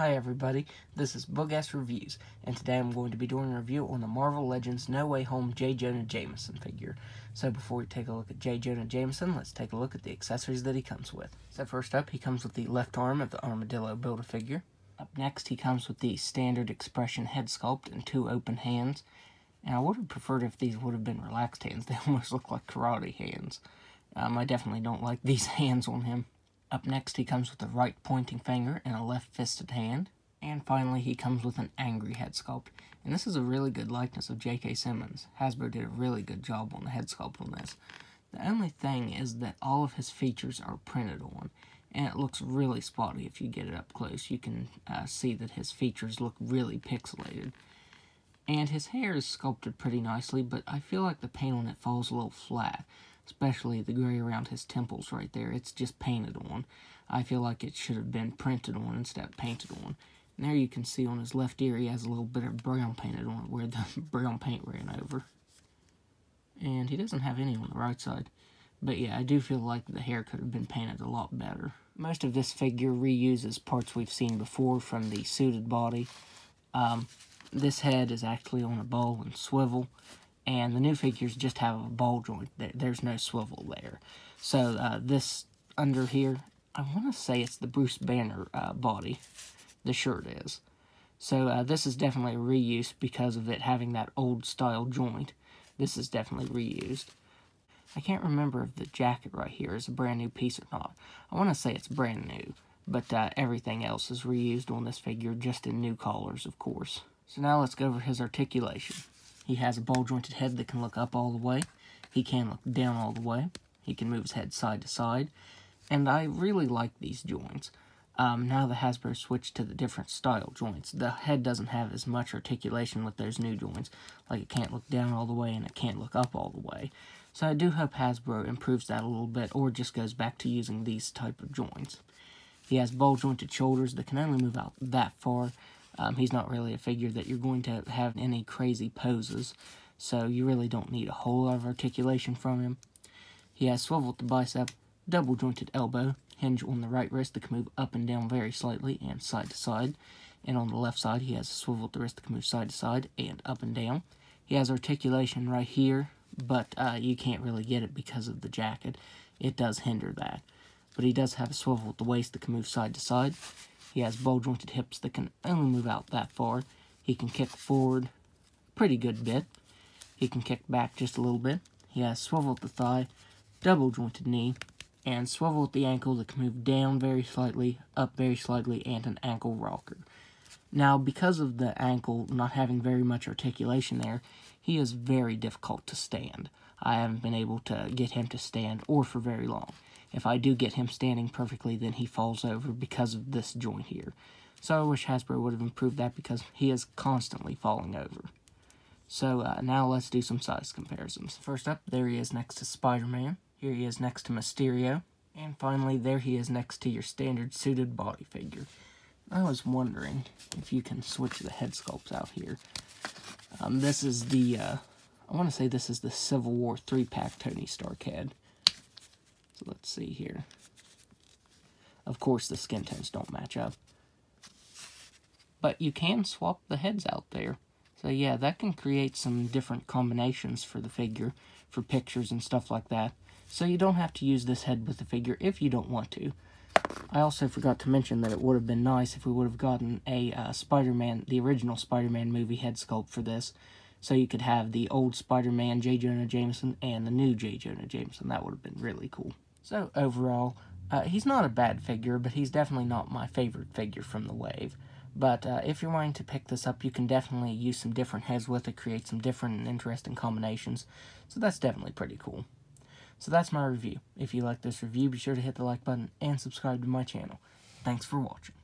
Hi everybody, this is Bug-Ass Reviews, and today I'm going to be doing a review on the Marvel Legends No Way Home J. Jonah Jameson figure. So before we take a look at J. Jonah Jameson, let's take a look at the accessories that he comes with. So first up, he comes with the left arm of the Armadillo Build-A-Figure. Up next, he comes with the standard expression head sculpt and two open hands. And I would have preferred if these would have been relaxed hands. They almost look like karate hands. I definitely don't like these hands on him. Up next, he comes with a right pointing finger and a left fisted hand. And finally, he comes with an angry head sculpt. And this is a really good likeness of J.K. Simmons. Hasbro did a really good job on the head sculpt on this. The only thing is that all of his features are printed on. And it looks really spotty if you get it up close. You can see that his features look really pixelated. And his hair is sculpted pretty nicely, but I feel like the paint on it falls a little flat. Especially the gray around his temples right there. It's just painted on. I feel like it should have been printed on instead of painted on. And there you can see on his left ear he has a little bit of brown painted on it where the brown paint ran over. And he doesn't have any on the right side. But yeah, I do feel like the hair could have been painted a lot better. Most of this figure reuses parts we've seen before from the suited body. This head is actually on a ball and swivel. And the new figures just have a ball joint. There's no swivel there. So this under here, I want to say it's the Bruce Banner body. The shirt is. So this is definitely a reuse because of it having that old style joint. This is definitely reused. I can't remember if the jacket right here is a brand new piece or not. I want to say it's brand new. But everything else is reused on this figure, just in new colors, of course. So now let's go over his articulation. He has a ball-jointed head that can look up all the way. He can look down all the way. He can move his head side to side. And I really like these joints. Now that Hasbro switched to the different style joints, the head doesn't have as much articulation with those new joints. Like it can't look down all the way and it can't look up all the way. So I do hope Hasbro improves that a little bit or just goes back to using these type of joints. He has ball-jointed shoulders that can only move out that far. He's not really a figure that you're going to have any crazy poses, so you really don't need a whole lot of articulation from him. He has swivel at the bicep, double-jointed elbow, hinge on the right wrist that can move up and down very slightly and side to side, and on the left side he has a swivel at the wrist that can move side to side and up and down. He has articulation right here, but you can't really get it because of the jacket. It does hinder that. But he does have a swivel at the waist that can move side to side. He has ball-jointed hips that can only move out that far. He can kick forward a pretty good bit. He can kick back just a little bit. He has swivel at the thigh, double-jointed knee, and swivel at the ankle that can move down very slightly, up very slightly, and an ankle rocker. Now, because of the ankle not having very much articulation there, he is very difficult to stand. I haven't been able to get him to stand or for very long. If I do get him standing perfectly, then he falls over because of this joint here. So I wish Hasbro would have improved that because he is constantly falling over. So now let's do some size comparisons. First up, there he is next to Spider-Man. Here he is next to Mysterio. And finally, there he is next to your standard suited body figure. I was wondering if you can switch the head sculpts out here. This is the, I want to say this is the Civil War 3-pack Tony Stark head. So let's see here. Of course, the skin tones don't match up. But you can swap the heads out there. So yeah, that can create some different combinations for the figure, for pictures and stuff like that. So you don't have to use this head with the figure if you don't want to. I also forgot to mention that it would have been nice if we would have gotten a Spider-Man, the original Spider-Man movie head sculpt for this. So you could have the old Spider-Man J. Jonah Jameson and the new J. Jonah Jameson. That would have been really cool. So overall, he's not a bad figure, but he's definitely not my favorite figure from the wave. But if you're wanting to pick this up, you can definitely use some different heads with it, create some different and interesting combinations. So that's definitely pretty cool. So that's my review. If you like this review, be sure to hit the like button and subscribe to my channel. Thanks for watching.